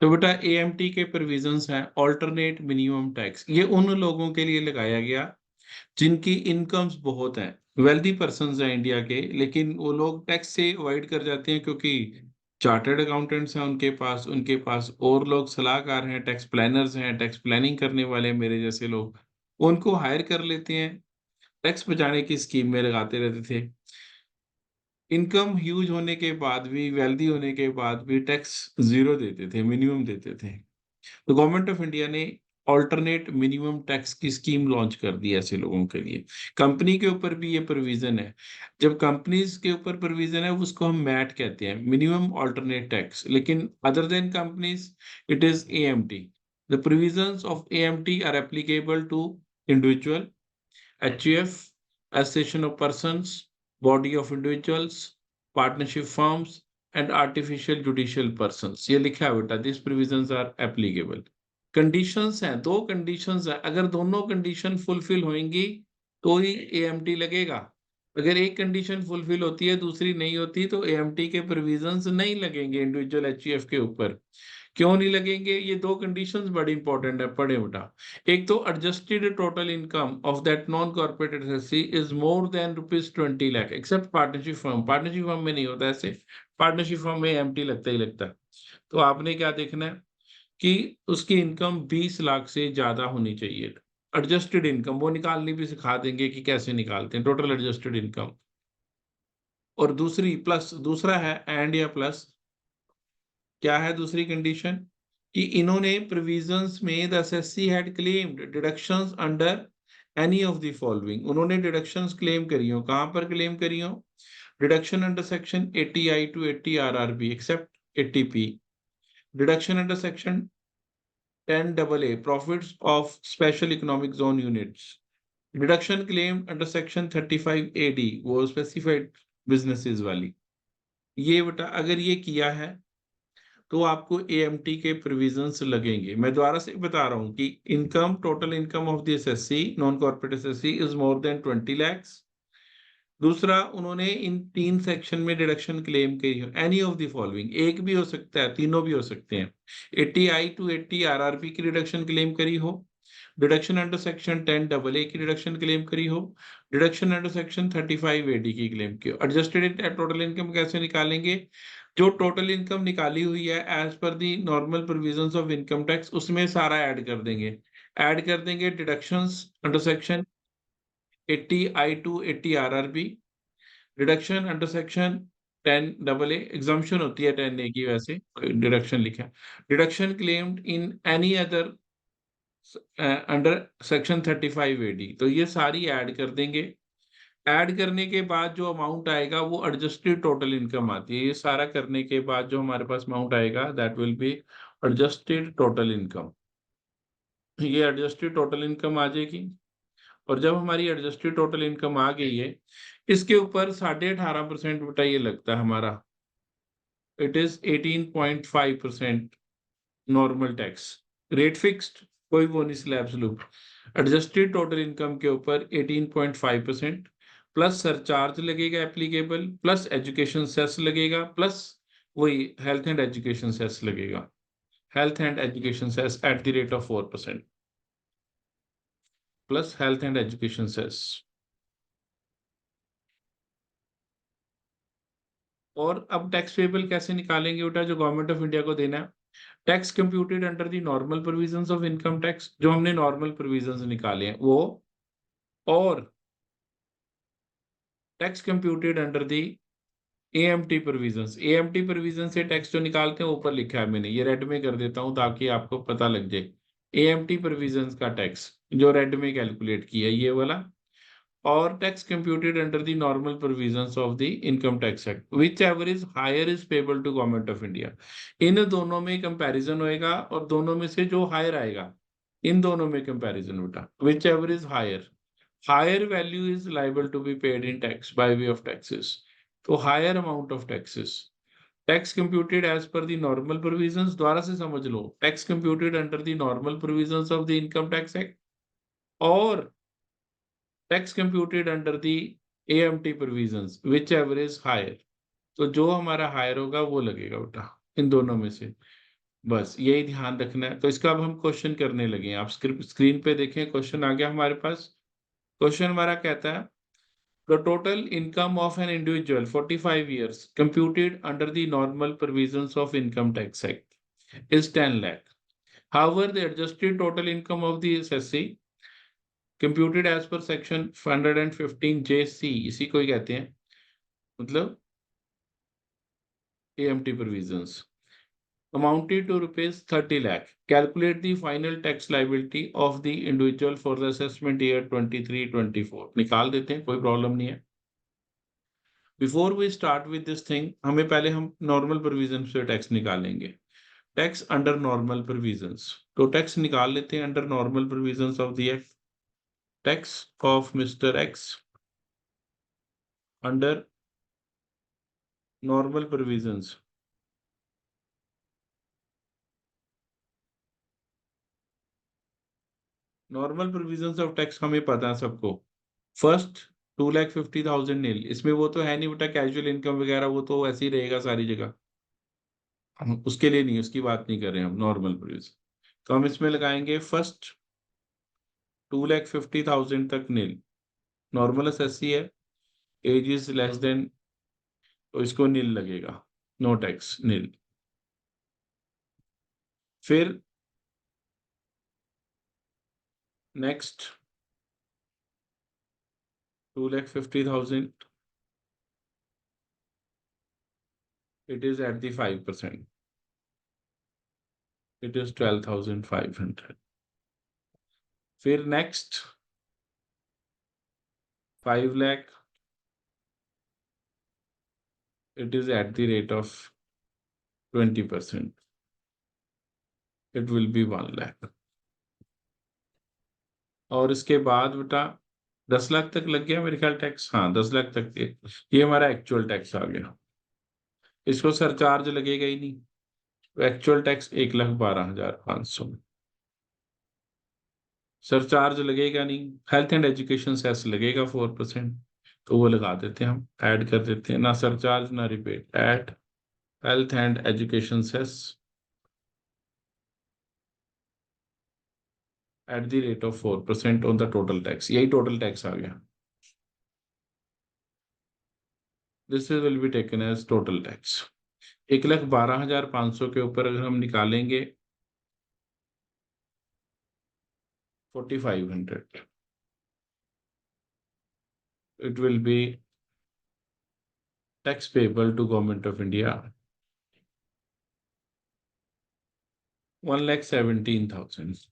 तो बेटा एएमटी के प्रोविजंस हैं ऑल्टरनेट मिनिमम टैक्स, ये उन लोगों के लिए लगाया गया जिनकी इनकम्स बहुत हैं, वेल्दी पर्संस हैं इंडिया के, लेकिन वो लोग टैक्स से अवॉइड कर जाते हैं क्योंकि चार्टर्ड अकाउंटेंट्स हैं उनके पास और लोग सलाहकार हैं, टैक्स प्लानर्स हैं, टैक्स प्लानिंग करने वाले हैं, मेरे जैसे लोग उनको हायर कर लेते हैं, टैक्स बचाने की स्कीम में लगाते रहते थे। इनकम ह्यूज होने के बाद भी, वेल्दी होने के बाद भी टैक्स जीरो देते थे, मिनिमम देते थे। तो गवर्नमेंट ऑफ इंडिया ने ऑल्टरनेट मिनिमम टैक्स की स्कीम लॉन्च कर दी ऐसे लोगों के लिए। कंपनी के ऊपर भी ये प्रोविजन है, जब कंपनीज के ऊपर प्रोविजन है उसको हम मैट कहते हैं, मिनिमम ऑल्टरनेट टैक्स, लेकिन other than companies it is AMT. The provisions of AMT are applicable to individual, HUF, association of persons, body of individuals, partnership firms and artificial judicial persons. ये लिखा है बेटा, this provisions are applicable. Conditions हैं, दो conditions हैं, अगर दोनों condition fulfil होंगी तो ही एएमटी लगेगा। अगर एक कंडीशन फुलफिल होती है दूसरी नहीं होती तो एएमटी के प्रोविजंस नहीं लगेंगे इंडिविजुअल एचयूएफ के ऊपर। क्यों नहीं लगेंगे? ये दो कंडीशंस बड़ी इंपॉर्टेंट है, पढ़े बेटा। एक तो adjusted total income of that non corporate assessee is more than ₹20 lakh except partnership firm. Partnership firm में नहीं होता ऐसे, पार्टनरशिप फर्म में एएमटी लगता ही लगता है। तो आपने क्या देखना है कि उसकी इनकम 20 लाख से ज्यादा होनी चाहिए। एडजस्टेड इनकम वो निकालनी भी सिखा देंगे कि कैसे निकालते हैं, टोटल एडजस्टेड इनकम। और दूसरी प्लस, दूसरा है एंड या प्लस, क्या है दूसरी कंडीशन कि इन्होंने प्रोविजंस में the assessee had claimed deductions under any of the following. उन्होंने डिडक्शंस क्लेम करी हो, कहां पर क्लेम करी हो? Deduction under section 80I to 80 RRB except 80P, deduction under section 10AA profits of special economic zone units, deduction claim under section 35AD वो specified businesses वाली। ये बेटा अगर ये किया है तो आपको एएमटी के प्रोविजंस लगेंगे। मैं दोबारा से बता रहा हूं कि income, total income of the assessee, non corporate assessee is more than 20 lakhs। दूसरा, उन्होंने इन तीन सेक्शन में डिडक्शन क्लेम करी हो, एनी ऑफ द फॉलोइंग, एक भी हो सकता है, तीनों भी हो सकते हैं। 80I to 80 RRB की डिडक्शन क्लेम करी हो, डिडक्शन अंडर सेक्शन 10AA की डिडक्शन क्लेम करी हो, डिडक्शन अंडर सेक्शन 35AD की क्लेम की हो। एडजस्टेड टोटल इनकम कैसे निकालेंगे? जो टोटल इनकम निकाली हुई है as per the normal provisions of income tax, उसमें सारा ऐड कर देंगे। ऐड कर देंगे deductions under section 80I to 80 RRB, deduction under section 10AA, exemption होती है 10A की, वैसे डिडक्शन लिखा है, deduction claimed in any other under section 35AD, तो ये सारी ऐड कर देंगे। ऐड करने के बाद जो अमाउंट आएगा वो एडजस्टेड टोटल इनकम आती है। ये सारा करने के बाद जो हमारे पास अमाउंट आएगा that will be adjusted total income. ये एडजस्टेड टोटल इनकम आ जाएगी। और जब हमारी एडजस्टेड टोटल इनकम आ गई है, इसके ऊपर 18.5% बेटा ये लगता है हमारा, it is 18.5% normal tax rate, fixed, कोई वो नहीं स्लैब स्लूब। एडजस्टेड टोटल इनकम के ऊपर 18.5% प्लस सरचार्ज लगेगा एप्लीकेबल, प्लस एजुकेशन सेस लगेगा, प्लस वही हेल्थ एंड एजुकेशन सेस लगेगा, health and education cess at the rate of 4%, plus health and education cess. और अब टैक्स पेबल कैसे निकालेंगे बेटा? जो गवर्नमेंट ऑफ इंडिया को देना है, tax computed under the normal provisions of income tax, जो हमने नॉर्मल प्रोविजंस निकाले हैं वो, और tax computed under the AMT provisions. AMT provision से टैक्स जो निकालते हैं ऊपर लिखा है मैंने, ये रेड में कर देता हूं ताकि आपको पता लग जाए। एएमटी प्रोविजंस का टैक्स जो रेड में कैलकुलेट किया है ये वाला, और tax computed under the normal provisions of the income tax act, whichever is higher is payable to government of India. इन दोनों में कंपैरिजन होएगा और दोनों में से जो हायर आएगा, इन दोनों में कंपैरिजन बेटा, whichever is higher, higher value is liable to be paid in tax by way of taxes, तो higher amount of taxes, tax computed as per the normal provisions, दोबारा से समझ लो, tax computed under the normal provisions of the income tax act और tax computed under the AMT provisions, whichever is higher, तो जो हमारा higher होगा वो लगेगा बेटा इन दोनों में से। बस यही ध्यान रखना है। तो इसका अब हम क्वेश्चन करने लगे हैं। आप स्क्रीन पे देखें, क्वेश्चन आ गया हमारे पास। क्वेश्चन हमारा कहता है the total income of an individual 45 years computed under the normal provisions of Income Tax Act is 10 lakh. However, the adjusted total income of the assessee computed as per section 115 JC, इसी को ही कहते हैं, मतलब AMT provisions, amounted to rupees 30 lakh. Calculate the final tax liability of the individual for the assessment year 23-24. निकाल देते हैं, कोई problem नहीं है। Before we start with this thing, हमें पहले हम नॉर्मल प्रोविजन से टैक्स निकालेंगे। टैक्स अंडर नॉर्मल प्रोविजंस, तो टैक्स निकाल लेते हैं under normal provisions of the act. Tax of mister X under normal provisions. Normal provisions of tax हमें पता है सबको। फर्स्ट 2,50,000 नील, इसमें वो तो है नहीं बेटा कैजुअल इनकम वगैरह, वो तो ऐसे ही रहेगा सारी जगह, हम उसके लिए नहीं, उसकी बात नहीं कर रहे हैं हम, नॉर्मल प्रोविजन। तो हम इसमें लगाएंगे फर्स्ट 2,50,000 तक नील, नॉर्मल एसएससी है, एज इज लेस देन, तो इसको नील लगेगा, नो टैक्स नील। फिर next 2,50,000, it is at the 5%, it is 12,500। फिर next 5 lakh, it is at the rate of 20%, it will be 1 lakh। और इसके बाद बेटा 10 लाख तक लग गया मेरे ख्याल टैक्स, हाँ 10 लाख तक ये हमारा एक्चुअल टैक्स आ गया। इसको सरचार्ज लगेगा ही नहीं, तो एक्चुअल टैक्स 1,12,500। सरचार्ज लगेगा नहीं, हेल्थ एंड एजुकेशन सेस लगेगा 4%, तो वो लगा देते हैं, हम ऐड कर देते हैं, ना सरचार्ज ना rebate, at health and education cess at the rate of 4% on the total tax, यही टोटल टैक्स आ गया। This will be taken as total tax. 1,12,500 के ऊपर अगर हम निकालेंगे 4,500, it will be tax payable to Government of India 1,17,000।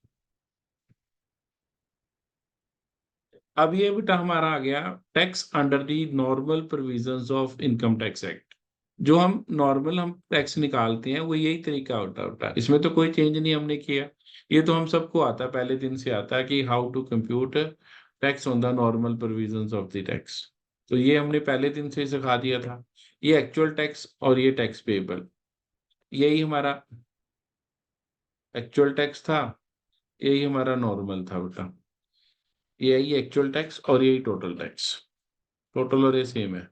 अब ये बेटा हमारा आ गया tax under the normal provisions of income tax act. जो हम नॉर्मल हम टैक्स निकालते हैं वो यही तरीका होता है, इसमें तो कोई चेंज नहीं हमने किया। ये तो हम सबको आता है, पहले दिन से आता है कि how to compute tax on the normal provisions of the tax, तो ये हमने पहले दिन से ही सिखा दिया था। ये एक्चुअल टैक्स और ये टैक्स पेबल, यही हमारा एक्चुअल टैक्स था, यही हमारा नॉर्मल था बेटा, यही एक्चुअल टैक्स और यही टोटल टैक्स, टोटल और ये सेम है।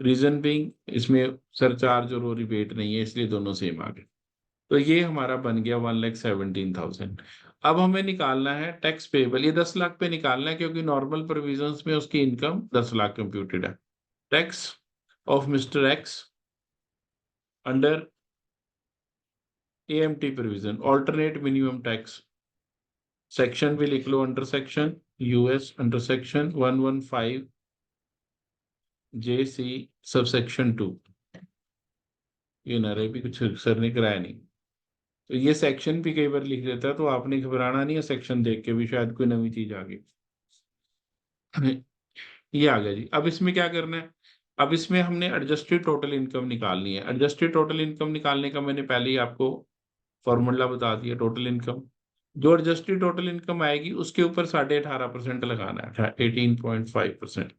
रीजन बीइंग इसमें सरचार्ज और रिबेट नहीं है, इसलिए दोनों सेम आ गए। तो ये हमारा बन गया 1,17,000। अब हमें निकालना है टैक्स पेबल, ये 10 लाख पे निकालना है क्योंकि नॉर्मल प्रोविजंस में उसकी इनकम 10 लाख कंप्यूटेड है। Tax of mister X under AMT provision, alternate minimum tax, section भी लिख लो, under section US under section 115 JC sub section 2। ये ना रहे भी कुछ सर ने कराया नहीं, तो ये सेक्शन भी कई बार लिख देता है, तो आपने घबराना नहीं है, सेक्शन देख के भी शायद कोई नई चीज आ गई। ये आ गया जी। अब इसमें क्या करना है, अब इसमें हमने एडजस्टेड टोटल इनकम निकालनी है। एडजस्टेड टोटल इनकम निकालने का मैंने पहले ही आपको फॉर्मूला बता दिया। टोटल इनकम, जो एडजस्टेड टोटल इनकम आएगी उसके ऊपर 18.5% लगाना है, 18.5%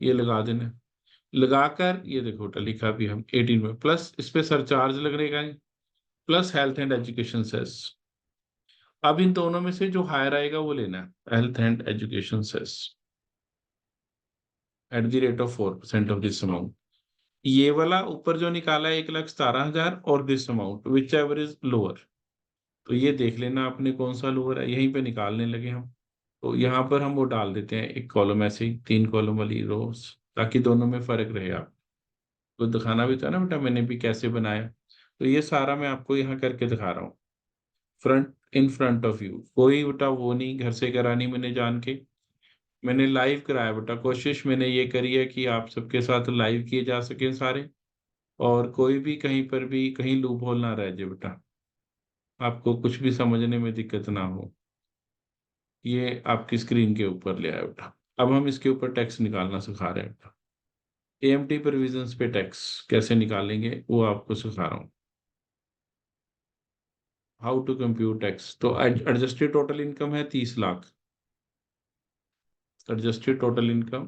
ये लगा देना है। लगाकर ये देखो लिखा भी हम 18 में, प्लस इस पे सरचार्ज लगने का, plus health and education cess. अब इन दोनों में से जो हायर आएगा वो लेना है, health and education cess at the rate of 4% of this amount. ये वाला ऊपर जो निकाला है 1,17,000 और this amount whichever is lower. तो ये देख लेना आपने कौन सा लोअर है, यहीं पे निकालने लगे हम। तो यहाँ पर हम वो डाल देते हैं एक कॉलम ऐसे ही, 3 कॉलम वाली रोज, ताकि दोनों में फर्क रहे। आपको दिखाना भी था ना बेटा मैंने भी कैसे बनाया। तो ये सारा मैं आपको यहाँ करके दिखा रहा हूँ, front in front of you. कोई बेटा वो नहीं घर से करानी मैंने जान के, मैंने लाइव कराया बेटा। कोशिश मैंने ये करी है कि आप सबके साथ लाइव किए जा सके सारे, और कोई भी कहीं पर भी कहीं लूप होल ना रह जाए बेटा, आपको कुछ भी समझने में दिक्कत ना हो। ये आपकी स्क्रीन के ऊपर ले आया बेटा। अब हम इसके ऊपर टैक्स निकालना सिखा रहे हैं बेटा। एएमटी प्रोविजंस पे टैक्स कैसे निकालेंगे वो आपको सिखा रहा हूँ। How to compute tax. तो एडजस्टेड टोटल इनकम है 30 lakh. Adjusted total income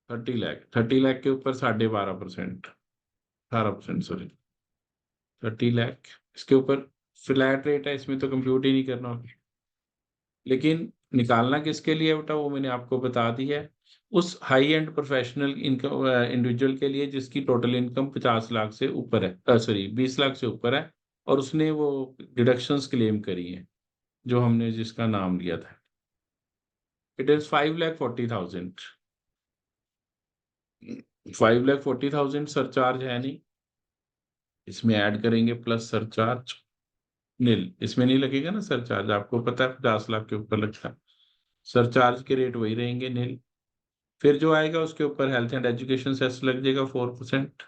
30 lakh. 30 lakh के ऊपर 12.5%, 18%, सॉरी 30 लाख। इसके ऊपर फ्लैट रेट है, इसमें तो कंप्यूट ही नहीं करना होगा। लेकिन निकालना किसके लिए बेटा वो मैंने आपको बता दी है। उस high and professional income individual के लिए जिसकी टोटल इनकम 50 लाख से ऊपर है, सॉरी 20 लाख से ऊपर है, और उसने वो डिडक्शंस क्लेम करी हैं जो हमने जिसका नाम लिया था। It is 5,40,000। 5,40,000 सरचार्ज है नहीं, इसमें ऐड करेंगे प्लस सरचार्ज नील। इसमें नहीं लगेगा ना सरचार्ज, आपको पता है 50 लाख के ऊपर लगता है। सरचार्ज के रेट वही रहेंगे नील। फिर जो आएगा उसके ऊपर हेल्थ एंड एजुकेशन सेस लग जाएगा 4%।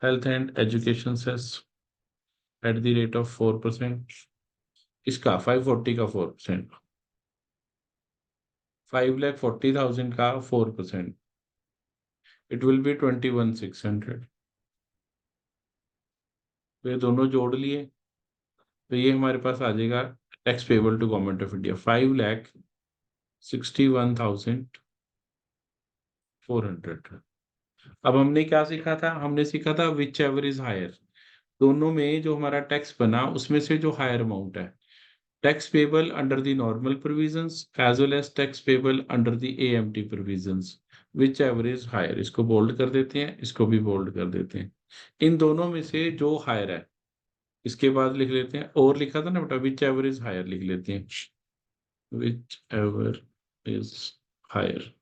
Health and education cess at the rate of 4%। इसका 540 का 4%, 5,40,000 का 4%, इट विल बी 21,600। तो ये दोनों जोड़ लिए तो ये हमारे पास आ जाएगा tax payable to government of India 5,61,400। अब हमने क्या सीखा था, हमने सीखा था विच एवर इज हायर। दोनों में जो हमारा टैक्स बना उसमें से जो हायर अमाउंट है, tax payable under the normal provisions as well as tax payable under the AMT provisions, whichever is higher. इसको बोल्ड कर देते हैं, इसको भी बोल्ड कर देते हैं। इन दोनों में से जो हायर है, इसके बाद लिख लेते हैं, और लिखा था ना बेटा विच एवर इज हायर, लिख लेते हैं विच एवर इज हायर।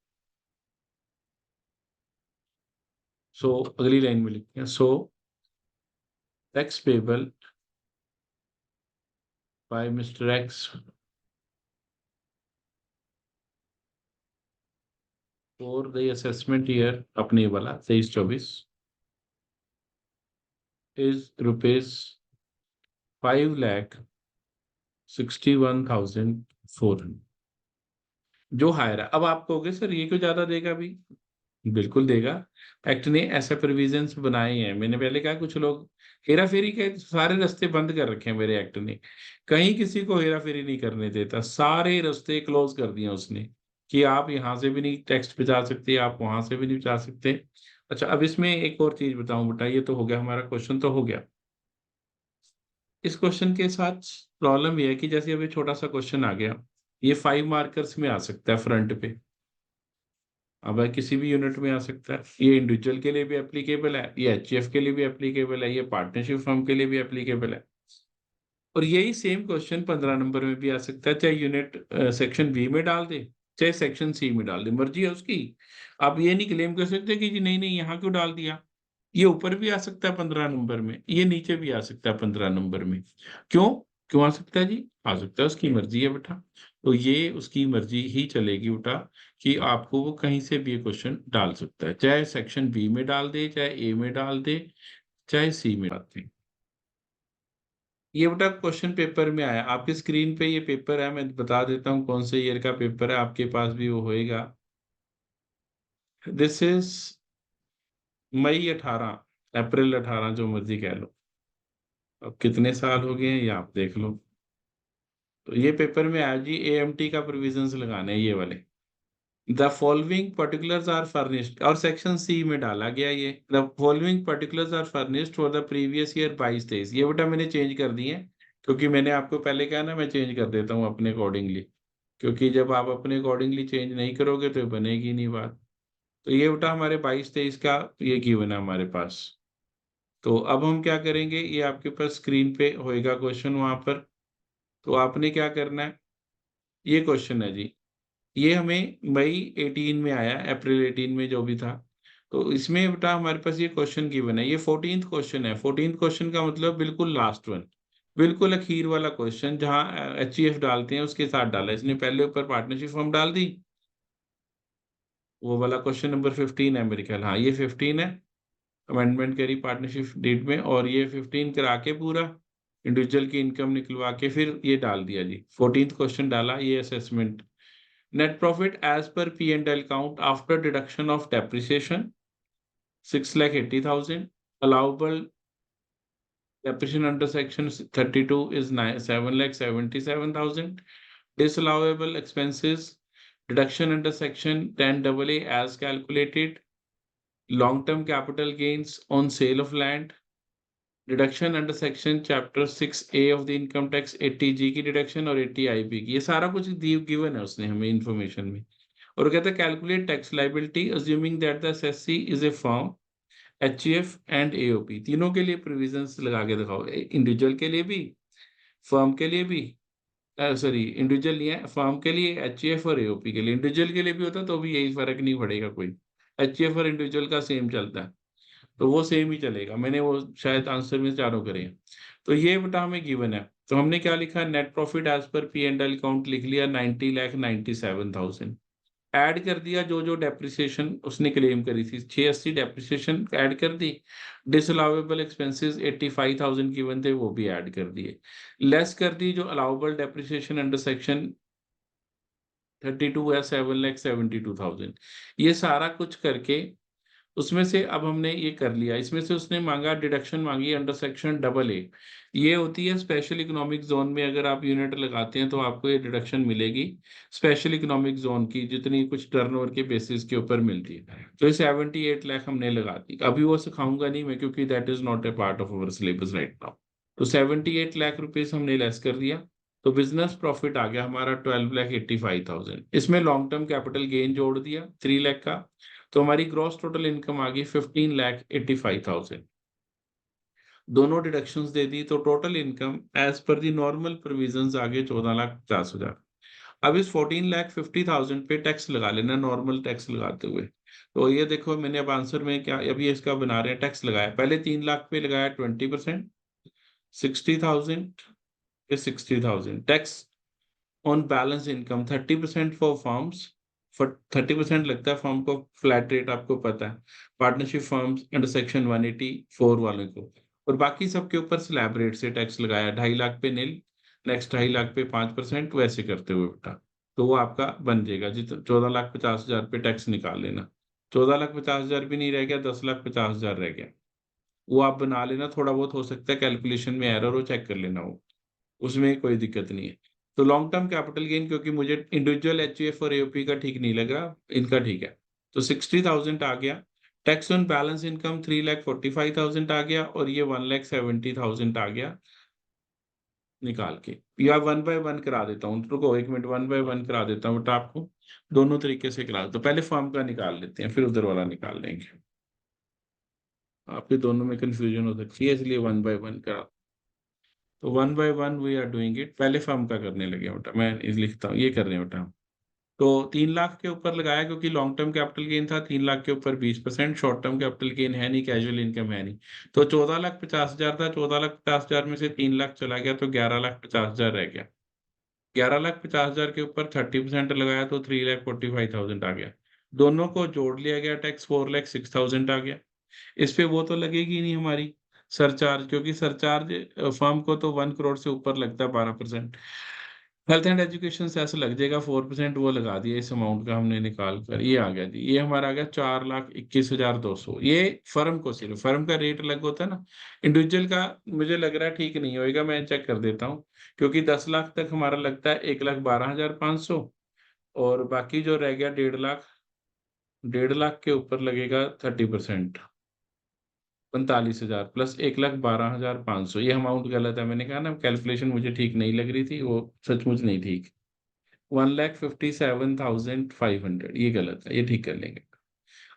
सो अगली लाइन में लिखते हैं, so tax payable by mister x for the assessment year अपने वाला 23-24 इज ₹5,61,400। जो हायर है। अब आप कहोगे सर ये क्यों ज्यादा देगा अभी, बिल्कुल देगा। एक्ट ने ऐसे प्रोविजंस बनाए हैं, मैंने पहले कहा कुछ लोग हेरा फेरी के सारे रास्ते बंद कर रखे हैं मेरे एक्ट ने। कहीं किसी को हेरा फेरी नहीं करने देता, सारे रास्ते क्लोज कर दिए उसने, कि आप यहाँ से भी नहीं टैक्स बचा सकते, आप वहां से भी नहीं बचा सकते। अच्छा अब इसमें एक और चीज बताऊं बेटा, ये तो हो गया हमारा क्वेश्चन तो हो गया। इस क्वेश्चन के साथ प्रॉब्लम ये है कि जैसे अभी छोटा सा क्वेश्चन आ गया, ये 5 मार्कर्स में आ सकता है फ्रंट पे। अब है किसी भी यूनिट में आ सकता है, ये इंडिविजुअल के लिए भी एप्लीकेबल है, ये एचएफ के लिए भी एप्लीकेबल है, ये पार्टनरशिप फर्म के लिए भी एप्लीकेबल है। और यही सेम क्वेश्चन 15 नंबर में भी आ सकता है, चाहे यूनिट सेक्शन बी में डाल दे चाहे सेक्शन सी में डाल दे, मर्जी है उसकी। आप ये नहीं क्लेम कर सकते कि जी नहीं नहीं यहाँ क्यों डाल दिया। ये ऊपर भी आ सकता है 15 नंबर में, ये नीचे भी आ सकता है 15 नंबर में। क्यों क्यों आ सकता है जी, आ सकता है, उसकी मर्जी है बेटा। तो ये उसकी मर्जी ही चलेगी बेटा, कि आपको वो कहीं से भी ये क्वेश्चन डाल सकता है, चाहे सेक्शन बी में डाल दे, चाहे ए में डाल दे, चाहे सी में डाल दे। ये बेटा क्वेश्चन पेपर में आया, आपकी स्क्रीन पे ये पेपर है, मैं बता देता हूँ कौन से ईयर का पेपर है, आपके पास भी वो होएगा। दिस इज मई 18, अप्रैल 18, जो मर्जी कह लो। अब कितने साल हो गए हैं ये आप देख लो। तो ये पेपर में आया जी, एएमटी का प्रोविजंस लगाने हैं ये वाले। The following particulars are furnished, और सेक्शन सी में डाला गया ये, the following particulars are furnished for the previous year 22-23। ये बेटा मैंने चेंज कर दिए हैं, क्योंकि मैंने आपको पहले कहा ना मैं चेंज कर देता हूँ अपने अकॉर्डिंगली। क्योंकि जब आप अपने अकॉर्डिंगली चेंज नहीं करोगे तो बनेगी नहीं बात। तो ये बेटा हमारे 22-23 का ये गिवन है हमारे पास। तो अब हम क्या करेंगे, ये आपके पास स्क्रीन पे होएगा क्वेश्चन वहां पर। तो आपने क्या करना है, ये क्वेश्चन है जी, ये हमें मई 18 में आया, अप्रैल 18 में जो भी था। तो इसमें बेटा हमारे पास ये क्वेश्चन गिवन है, ये 14th क्वेश्चन है। 14th क्वेश्चन का मतलब बिल्कुल लास्ट वन, बिल्कुल अखीर वाला क्वेश्चन, जहां एचईएफ डालते हैं उसके साथ डाला। इसने पहले ऊपर पार्टनरशिप फॉर्म डाल दी, वो वाला क्वेश्चन नंबर 15 है मेरे ख्याल, हाँ ये 15 है। अमेंडमेंट करी पार्टनरशिप डीड में, और ये 15 करा के पूरा इंडिविजुअल की इनकम निकलवा के फिर ये डाल दिया जी, 14th क्वेश्चन डाला, ये assessment. Net profit as per P and L count after deduction of depreciation 6,80,000, allowable depreciation under section 32 is 7,77,000, disallowable expenses deduction under section 10AA as calculated, long-term capital gains on sale of land, deduction under section chapter 6A of the income tax, 80G की deduction और 80IB की, ये सारा कुछ given है उसने हमें information में। और कहता है calculate tax liability assuming that the SSC is a firm, HEF and AOP, तीनों के लिए प्रोविजंस लगा के दिखाओ, इंडिविजुअल के लिए भी, फर्म के लिए भी, सॉरी इंडिविजुअल नहीं है, फर्म के लिए, एचईएफ और एओपी के लिए। इंडिविजुअल के लिए भी होता तो भी यही फर्क नहीं पड़ेगा कोई, एचईएफ और इंडिविजुअल का सेम चलता है, तो वो सेम ही चलेगा। मैंने वो शायद आंसर में चारों करे हैं। तो ये बेटा हमें गिवन है, तो हमने क्या लिखा, net profit as per P and L account लिख लिया 90,97,000, ऐड कर दिया जो जो डेप्रिसिएशन उसने क्लेम करी थी, 680 डेप्रिसिएशन ऐड कर दी, डिसअलाउेबल एक्सपेंसेस 85,000 गिवन थे वो भी ऐड कर दिए, लेस कर दी जो अलाउबल डेप्रिसिएशन अंडर सेक्शन 32 है 7,72,000, ये सारा कुछ करके उसमें से अब हमने ये कर लिया। इसमें से उसने मांगा, डिडक्शन मांगी अंडर सेक्शन AA, ये होती है स्पेशल इकोनॉमिक जोन में, अगर आप यूनिट लगाते हैं तो आपको ये डिडक्शन मिलेगी स्पेशल इकोनॉमिक जोन की, जितनी कुछ टर्नओवर के बेसिस के ऊपर मिलती है। तो ये 78 लाख हमने लगा दी, अभी वो सिखाऊंगा नहीं मैं क्योंकि that is not a part of our syllabus right now. तो 78 लाख रुपीज हमने लेस कर दिया, तो बिजनेस प्रॉफिट आ गया हमारा 12,85,000, इसमें लॉन्ग टर्म कैपिटल गेन जोड़ दिया 3 लाख का, तो हमारी ग्रॉस टोटल इनकम आ गई 15,85,000, दोनों डिडक्शंस दे दी, तो total income as per the normal provisions आ गए 14,50,000। अब इस 14,50,000 पे टैक्स लगा लेना, नॉर्मल टैक्स लगाते हुए। तो ये देखो मैंने अब आंसर में क्या, अभी इसका बना रहे हैं, टैक्स लगाया पहले 3 लाख पे लगाया 20%, 60,000 पे 60,000 tax on balance income, 30% for forms, 30% लगता है फॉर्म को, फ्लैट रेट आपको पता है, पार्टनरशिप फॉर्म्स अंडर सेक्शन 184 वालों को, और बाकी सबके ऊपर स्लैब रेट से टैक्स लगाया, 2.5 लाख पे नील, नेक्स्ट 2.5 लाख पे 5%, वैसे करते हुए बेटा तो वो आपका बन जाएगा जी, 14,50,000 पे टैक्स निकाल लेना, 14,50,000 भी नहीं रह गया, 10,50,000 रह गया, वो आप बना लेना, थोड़ा बहुत हो सकता है कैलकुलेशन में एरर हो, चेक कर लेना वो, उसमें कोई दिक्कत नहीं है। तो लॉन्ग टर्म कैपिटल गेन, क्योंकि मुझे इंडिविजुअल एचयूएफ और एओपी का ठीक नहीं लग रहा, इनका ठीक है, तो 60,000 आ गया। टैक्स ऑन बैलेंस इनकम 3,45,000 आ गया, और ये 1,70,000 आ गया निकाल के, या वन बाय वन करा देता हूँ, रुको एक मिनट, वन बाय वन करा देता हूँ बट आपको दोनों तरीके से करा देता हूँ, पहले फॉर्म का निकाल लेते हैं फिर उधर वाला निकाल लेंगे, आपके दोनों में कंफ्यूजन हो सकती है इसलिए वन बाय वन करा। तो one by one we are doing it, पहले फर्म का करने लगे बेटा, मैं इस लिखता हूँ, ये कर रहे हैं बेटा। तो 3 लाख के ऊपर लगाया क्योंकि लॉन्ग टर्म कैपिटल गेन था, 3 लाख के ऊपर 20%, शॉर्ट टर्म कैपिटल गेन है नहीं, कैजुअल इनकम है नहीं, तो 14,50,000 था, 14,50,000 में से 3 लाख चला गया तो 11,50,000 रह गया, 11,50,000 के ऊपर 30% लगाया तो 3,45,000 आ गया, दोनों को जोड़ लिया गया, टैक्स 4,06,000 आ गया। इस पे वो तो लगेगी नहीं हमारी सरचार्ज, क्योंकि सरचार्ज फर्म को तो 1 करोड़ से ऊपर लगता है 12%, हेल्थ एंड एजुकेशन से ऐसा लग जाएगा 4%, वो लगा दिया इस अमाउंट का हमने निकाल कर, ये आ गया जी, ये हमारा आ गया 4,21,200, ये फर्म को, सिर्फ फर्म का रेट अलग होता है ना, इंडिविजुअल का मुझे लग रहा है ठीक नहीं होएगा, मैं चेक कर देता हूँ, क्योंकि 10 लाख तक हमारा लगता है 1,12,500, और बाकी जो रह गया 1.5 लाख, 1.5 लाख के ऊपर लगेगा 30%, 45,000 प्लस 1,12,500, ये अमाउंट गलत है, मैंने कहा ना कैलकुलेशन मुझे ठीक नहीं लग रही थी, वो सचमुच नहीं ठीक, 1,57,500 ये गलत है, ये ठीक कर लेंगे।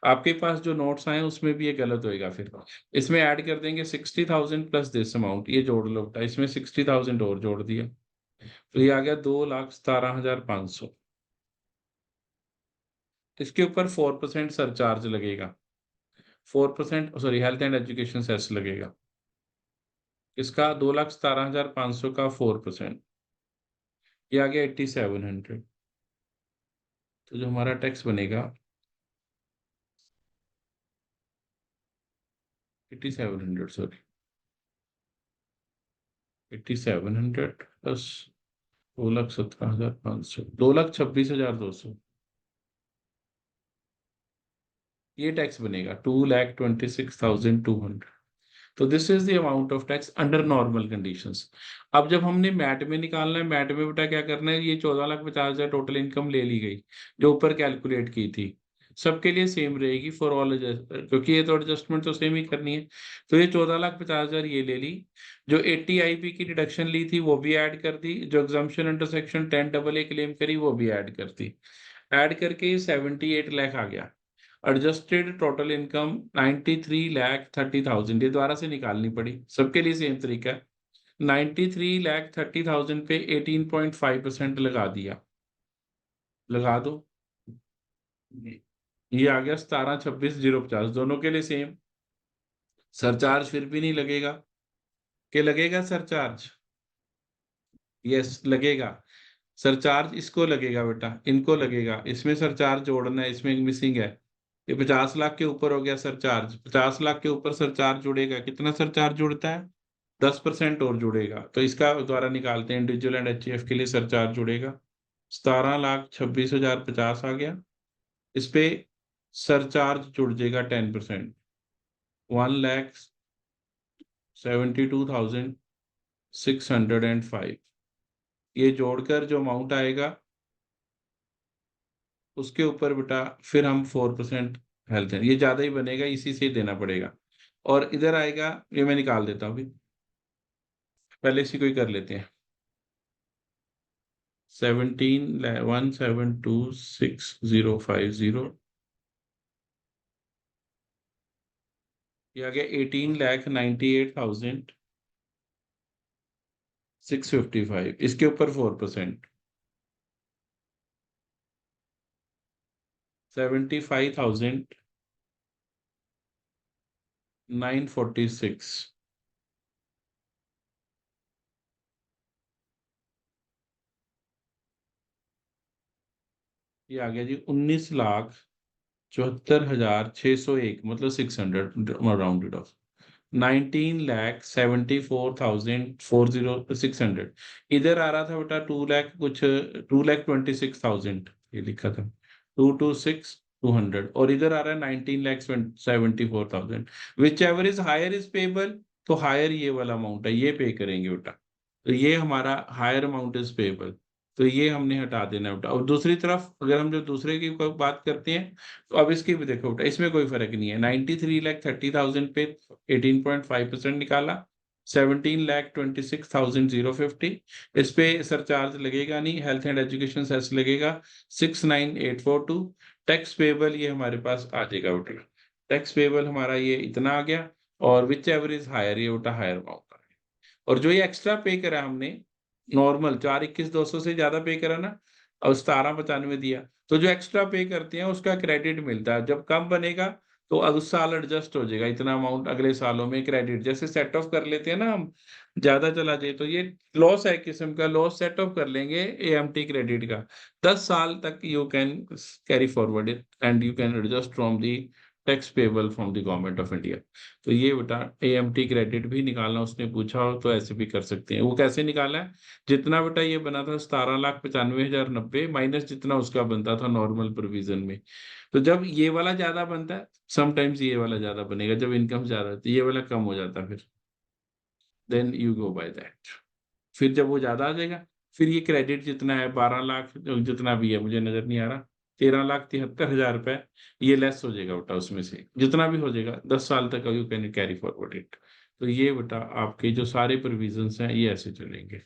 आपके पास जो नोट्स आए उसमें भी ये गलत होएगा फिर। इसमें ऐड कर देंगे 60,000 प्लस दिस अमाउंट, ये जोड़ लो बेटा, इसमें 60,000 और जोड़ दिया, तो ये आ गया 2,17,500। इसके ऊपर 4% सरचार्ज लगेगा, 4% sorry health and education cess लगेगा। इसका 2,17,500 का 4%, ये आ गया 8,700। तो जो हमारा टैक्स बनेगा 8,700, सॉरी 8,700 प्लस 2,17,500, 2,26,200, ये टैक्स बनेगा 2,26,200। तो this is the amount of tax under normal conditions. अब जब हमने मैट में निकालना है, मैट में बेटा क्या करना है, ये 14,50,000 टोटल इनकम ले ली गई जो ऊपर कैलकुलेट की थी, सबके लिए सेम रहेगी फॉर ऑल, क्योंकि ये तो एडजस्टमेंट तो सेम ही करनी है। तो ये 14,50,000 ये ले ली, जो 80 आईपी की डिडक्शन ली थी वो भी ऐड कर दी, जो exemption under section 10 AA claim करी वो भी ऐड कर दी, ऐड करके 78 लाख आ गया। एडजस्टेड टोटल इनकम 93,30,000, ये दोबारा से निकालनी पड़ी, सबके लिए सेम तरीका है। 93,30,000 पे 18.5% लगा दिया, लगा दो, ये आ गया 17,26,050, दोनों के लिए सेम। सरचार्ज फिर भी नहीं लगेगा, कि लगेगा सरचार्ज? यस लगेगा, सरचार्ज इसको लगेगा बेटा, इनको लगेगा, इसमें सरचार्ज जोड़ना है, इसमें मिसिंग है। ये 50 लाख के ऊपर हो गया सरचार्ज, 50 लाख के ऊपर सरचार्ज जुड़ेगा, कितना सरचार्ज जुड़ता है? 10% और जुड़ेगा, तो इसका द्वारा निकालते हैं, इंडिविजुअल एंड HF के लिए सरचार्ज जुड़ेगा 17,26,050 आ गया। इस पे सरचार्ज जुड़ जाएगा 10%, 1,72,605। ये जोड़कर जो अमाउंट आएगा उसके ऊपर बेटा फिर हम 4% हेल्थ है, ये ज्यादा ही बनेगा, इसी से ही देना पड़ेगा। और इधर आएगा, ये मैं निकाल देता हूँ अभी, पहले इसी को ही कर लेते हैं। 17,172,6,050, ये आ गया 18,98,655, इसके ऊपर 4%, 75,946, ये आ गया जी 19,74,601, मतलब 600 राउंडेड ऑफ, 19,74,40600। इधर आ रहा था बेटा 2 लाख कुछ, 2,26,000 ये लिखा था, 226,200, और इधर आ रहा है 19,74,000, whichever is higher is payable, तो हायर ये वाला अमाउंट है, ये पे करेंगे बेटा, तो ये हमारा हायर अमाउंट इज पेबल, तो ये हमने हटा देना बेटा। और दूसरी तरफ अगर हम जो दूसरे की बात करते हैं, तो अब इसकी भी देखो बेटा, इसमें कोई फर्क नहीं है, 93,30,000 पे 18.5% निकाला, 17,26,050, इस पे सरचार्ज लगेगा नहीं, हेल्थ एंड एजुकेशन सेस लगेगा 69,842। टैक्स पेबल ये हमारे पास आ जाएगा बेटा, टैक्स पेबल हमारा ये इतना आ गया, और विच एवर इज हायर, ये बेटा हायर अमाउंट आ गया। और जो ये एक्स्ट्रा पे करा हमने, नॉर्मल 4,21,200 से ज्यादा पे करा ना, और 17,95 दिया, तो जो एक्स्ट्रा पे करते हैं उसका क्रेडिट मिलता है, जब कम बनेगा तो उस साल एडजस्ट हो जाएगा, इतना अमाउंट अगले सालों में क्रेडिट, जैसे सेट ऑफ कर लेते हैं ना हम, ज्यादा चला जाए तो ये लॉस है, एक किस्म का लॉस सेट ऑफ कर लेंगे AMT क्रेडिट का, 10 साल तक you can carry forward it and you can adjust from the tax payable from the government of India. तो ये बेटा AMT क्रेडिट भी निकालना उसने पूछा हो तो ऐसे भी कर सकते हैं। वो कैसे निकाला है, जितना बेटा ये बना था 17,95,090 माइनस जितना उसका बनता था नॉर्मल प्रोविजन में, तो जब ये वाला ज्यादा बनता है, समटाइम्स ये वाला ज्यादा बनेगा, जब इनकम ज्यादा होती है ये वाला कम हो जाता है, फिर then you go by that. फिर जब वो ज्यादा आ जाएगा, फिर ये क्रेडिट जितना है 12 लाख जितना भी है, मुझे नजर नहीं आ रहा, 13,73,000 रुपए, ये लेस हो जाएगा बेटा, उसमें से जितना भी हो जाएगा 10 साल तक you can carry forward it. तो ये बेटा आपके जो सारे प्रोविजंस हैं ये ऐसे चलेंगे।